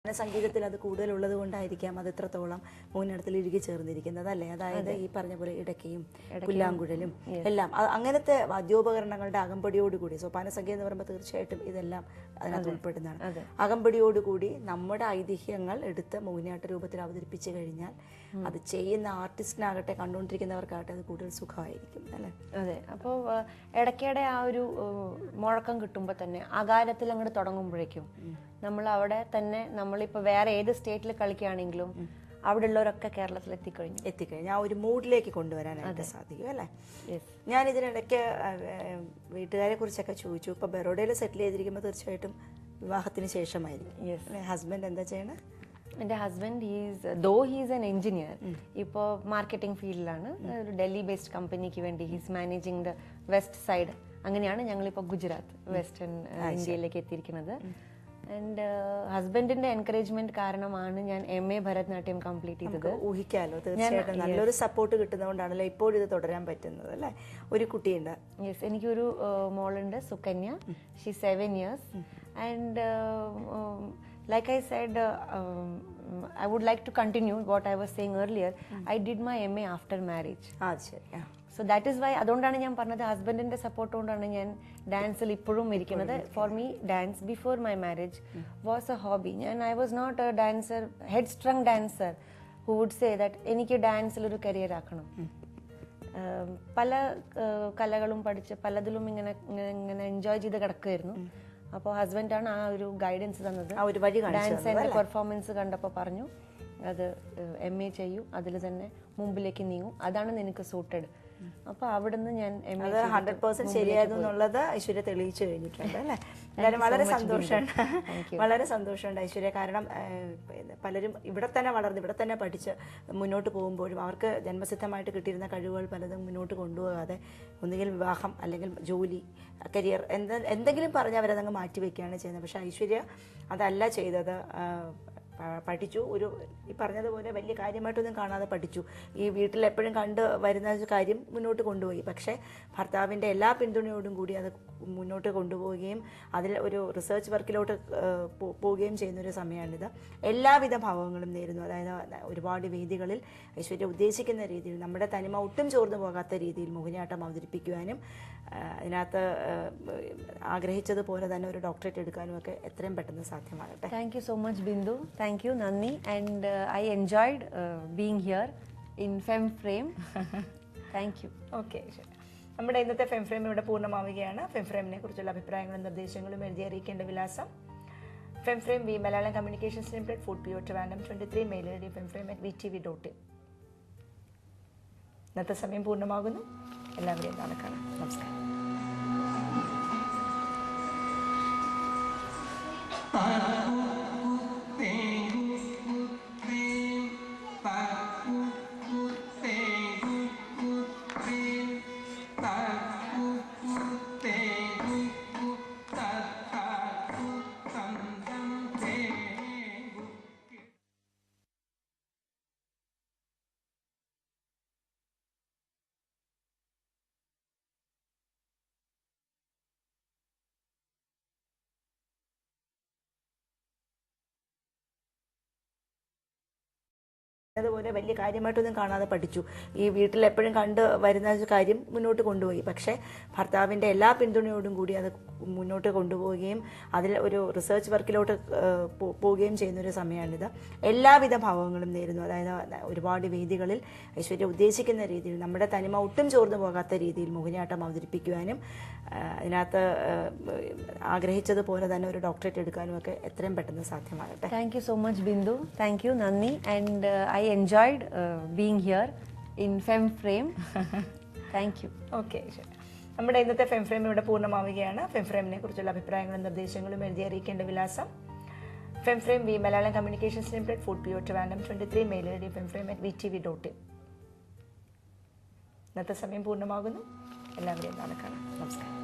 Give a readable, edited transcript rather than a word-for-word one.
സംഗീതത്തിൽ അത് കൂടുതലുള്ളത് കൊണ്ടായിരിക്കാം അത് ഇത്രത്തോളം മോഹിനിയാട്ടത്തിൽ ഇഴുകി ചേർന്നിരിക്കുന്നത് അല്ലേ. അതായത് ഈ പറഞ്ഞ പോലെ ഇടയ്ക്കയും പുല്ലാങ്കുഴലും എല്ലാം അങ്ങനത്തെ വാദ്യോപകരണങ്ങളുടെ അകമ്പടിയോടുകൂടി സോപാന സംഗീതം എന്ന് പറയുമ്പോൾ തീർച്ചയായിട്ടും ഇതെല്ലാം അതിനകത്ത് ഉൾപ്പെടുന്നതാണ്. അകമ്പടിയോടുകൂടി നമ്മുടെ ഐതിഹ്യങ്ങൾ എടുത്ത് മോഹിനിയാട്ട രൂപത്തിൽ അവതരിപ്പിച്ചു കഴിഞ്ഞാൽ അത് ചെയ്യുന്ന ആർട്ടിസ്റ്റിനാകട്ടെ കണ്ടുകൊണ്ടിരിക്കുന്നവർക്കാകട്ടെ അത് കൂടുതൽ സുഖമായിരിക്കും അല്ലേ. അതെ. അപ്പോൾ ഇടയ്ക്കിടെ ആ ഒരു മുഴക്കം കിട്ടുമ്പോൾ തന്നെ അകാലത്തിൽ അങ്ങോട്ട് തുടങ്ങുമ്പോഴേക്കും നമ്മൾ അവിടെ തന്നെ നമ്മളിപ്പോൾ വേറെ ഏത് സ്റ്റേറ്റിൽ കളിക്കുകയാണെങ്കിലും അവിടെ ഉള്ളവരൊക്കെ കേരളത്തിൽ എത്തിക്കഴിഞ്ഞു ആ ഒരു മൂഡിലേക്ക് കൊണ്ടുവരാനായിട്ട് സാധിക്കും അല്ലേ. ഞാൻ ഇതിനിടയ്ക്ക് വീട്ടുകാരെ കുറിച്ചൊക്കെ ചോദിച്ചു. ഇപ്പോൾ ബറോഡയിൽ സെറ്റിൽ ചെയ്തിരിക്കുമ്പോൾ തീർച്ചയായിട്ടും വിവാഹത്തിന് ശേഷമായിരിക്കും. ഹസ്ബൻഡ് എന്താ ചെയ്യണേ? എൻ്റെ ഹസ്ബൻഡ് ഹീസ് എൻ എഞ്ചിനീയർ. ഇപ്പോൾ മാർക്കറ്റിംഗ് ഫീൽഡിലാണ്. ഒരു ഡൽഹി ബേസ്ഡ് കമ്പനിക്ക് വേണ്ടി he's managing the west side. അങ്ങനെയാണ് ഞങ്ങളിപ്പോൾ ഗുജറാത്ത് വെസ്റ്റേൺ ഇന്ത്യയിലേക്ക് എത്തിയിരിക്കുന്നത്. ആൻഡ് ഹസ്ബൻഡിന്റെ എൻകറേജ്മെന്റ് കാരണമാണ് ഞാൻ MA ഭരതനാട്യം കംപ്ലീറ്റ് ചെയ്തത്. ഊഹിക്കാലോ, തീർച്ചയായിട്ടും നല്ലൊരു സപ്പോർട്ട് കിട്ടുന്നതുകൊണ്ടാണല്ലോ ഇപ്പോൾ ഇത് തുടരാൻ പറ്റുന്നത് അല്ലേ. ഒരു കുട്ടിയുണ്ട്. യെസ്, എനിക്കൊരു മോളുണ്ട്, Sukanya. She 7 years. And like I said, I would like to continue what I was saying earlier. I did my MA after marriage. So that is why അതുകൊണ്ടാണ് ഞാൻ പറഞ്ഞത് ഹസ്ബൻഡിന്റെ സപ്പോർട്ട് കൊണ്ടാണ് ഞാൻ ഡാൻസിൽ ഇപ്പോഴും ഇരിക്കുന്നത്. For me dance before my marriage was A hobby. I was not a dancer, headstrong dancer who would say that എനിക്ക് ഡാൻസിൽ ഒരു കരിയർ ആക്കണം. പല കലകളും പഠിച്ച് പലതിലും ഇങ്ങനെ എൻജോയ് ചെയ്ത് കിടക്കുമായിരുന്നു. അപ്പോൾ ഹസ്ബൻഡാണ് ആ ഒരു ഗൈഡൻസ് തന്നത്. ഡാൻസ് ആൻഡ് പെർഫോമൻസ് കണ്ടപ്പോൾ പറഞ്ഞു അത് MA ചെയ്യൂ, അതിൽ തന്നെ മുമ്പിലേക്ക് നീങ്ങും, അതാണ് നിനക്ക് സൂട്ടഡ്. അപ്പൊ അവിടുന്ന് ഞാൻ 100% ശരിയായിരുന്നു എന്നുള്ളത് ഐശ്വര്യ തെളിയിച്ചു കഴിഞ്ഞിട്ടുണ്ട് അല്ലേ. എന്തായാലും വളരെ സന്തോഷമുണ്ട്, വളരെ സന്തോഷമുണ്ട് ഐശ്വര്യ. കാരണം പലരും ഇവിടെ തന്നെ വളർന്ന് ഇവിടെ തന്നെ പഠിച്ച് മുന്നോട്ട് പോകുമ്പോഴും അവർക്ക് ജന്മസിദ്ധമായിട്ട് കിട്ടിയിരുന്ന കഴിവുകൾ പലതും മുന്നോട്ട് കൊണ്ടുപോകാതെ ഒന്നുകിൽ വിവാഹം അല്ലെങ്കിൽ ജോലി, കരിയർ എന്തെങ്കിലും പറഞ്ഞ് അവരതങ്ങ് മാറ്റിവെക്കുകയാണ് ചെയ്യുന്നത്. പക്ഷെ ഐശ്വര്യ അതല്ല ചെയ്തത്. പഠിച്ചു, ഒരു ഈ പറഞ്ഞതുപോലെ വലിയ കാര്യമായിട്ടൊന്നും കാണാതെ പഠിച്ചു. ഈ വീട്ടിൽ എപ്പോഴും കണ്ട് വരുന്ന കാര്യം മുന്നോട്ട് കൊണ്ടുപോയി. പക്ഷേ ഭർത്താവിൻ്റെ എല്ലാ പിന്തുണയോടും കൂടി അത് മുന്നോട്ട് കൊണ്ടുപോവുകയും അതിൽ ഒരു റിസർച്ച് വർക്കിലോട്ട് പോവുകയും ചെയ്യുന്നൊരു സമയമാണിത്. എല്ലാവിധ ഭാവങ്ങളും നേരുന്നു. അതായത് ഒരുപാട് വേദികളിൽ ഐശ്വര്യ ഉദ്ദേശിക്കുന്ന രീതിയിൽ നമ്മുടെ തനിമ ഒട്ടും ചോർന്നു പോകാത്ത രീതിയിൽ മോഹിനിയാട്ടം അവതരിപ്പിക്കുവാനും അതിനകത്ത് ആഗ്രഹിച്ചതുപോലെ തന്നെ ഒരു ഡോക്ടറേറ്റ് എടുക്കാനും ഒക്കെ എത്രയും പെട്ടെന്ന് സാധ്യമാകട്ടെ. Thank you so much Bindu. Thank you, Nandini, and I enjoyed being here in FemFrame. Thank you. Okay, ശരി. നമ്മുടെ ഇന്നത്തെ FemFrame ഇവിടെ പൂർണ്ണമാവുകയാണ്. FemFrameനെ കുറിച്ചുള്ള അഭിപ്രായങ്ങളും നിർദ്ദേശങ്ങളും എഴുതി അറിയിക്കേണ്ട വിലാസം FemFrame V Malayalam communications limited, fort PO Trivandrum 23, mail ID femframe@vtv.in. ഇന്നത്തെ സമയം പൂർണ്ണമാകുന്നു. എല്ലാവരെയും നാളെ കാണാം. നമസ്കാരം. അതുപോലെ വലിയ കാര്യമായിട്ടൊന്നും കാണാതെ പഠിച്ചു. ഈ വീട്ടിൽ എപ്പോഴും കണ്ട് വരുന്ന കാര്യം മുന്നോട്ട് കൊണ്ടുപോയി. പക്ഷേ ഭർത്താവിൻ്റെ എല്ലാ പിന്തുണയോടും കൂടി അത് മുന്നോട്ട് കൊണ്ടുപോവുകയും അതിൽ ഒരു റിസർച്ച് വർക്കിലോട്ട് പോവുകയും ചെയ്യുന്നൊരു സമയമാണിത്. എല്ലാവിധ ഭാവങ്ങളും നേരുന്നു. അതായത് ഒരുപാട് വേദികളിൽ ഐശ്വര്യ ഉദ്ദേശിക്കുന്ന രീതിയിൽ നമ്മുടെ തനിമ ഒട്ടും ചോർന്നു പോകാത്ത രീതിയിൽ മോഹിനിയാട്ടം അവതരിപ്പിക്കുവാനും അതിനകത്ത് ആഗ്രഹിച്ചതുപോലെ തന്നെ ഒരു ഡോക്ടറേറ്റ് എടുക്കാനും ഒക്കെ എത്രയും പെട്ടെന്ന് സാധ്യമാകട്ടെ. Thank you so much Bindu. Thank you നന്ദി. And I enjoyed being here in FemFrame. Thank you. Okay, ശരി. നമ്മുടെ ഇന്നത്തെ FemFrame ഇവിടെ പൂർണ്ണമാവുകയാണ്. FemFrameനെ കുറിച്ചുള്ള അഭിപ്രായങ്ങളും നിർദ്ദേശങ്ങളും എഴുതി അറിയിക്കേണ്ട വിലാസം FemFrame V Malayalam communications limited, fort PO Trivandrum 23, mail ID femframe@vtv.in. ഇന്നത്തെ സമയം പൂർണ്ണമാകുന്നു. എല്ലാവരെയും നാളെ കാണാം. നമസ്കാരം.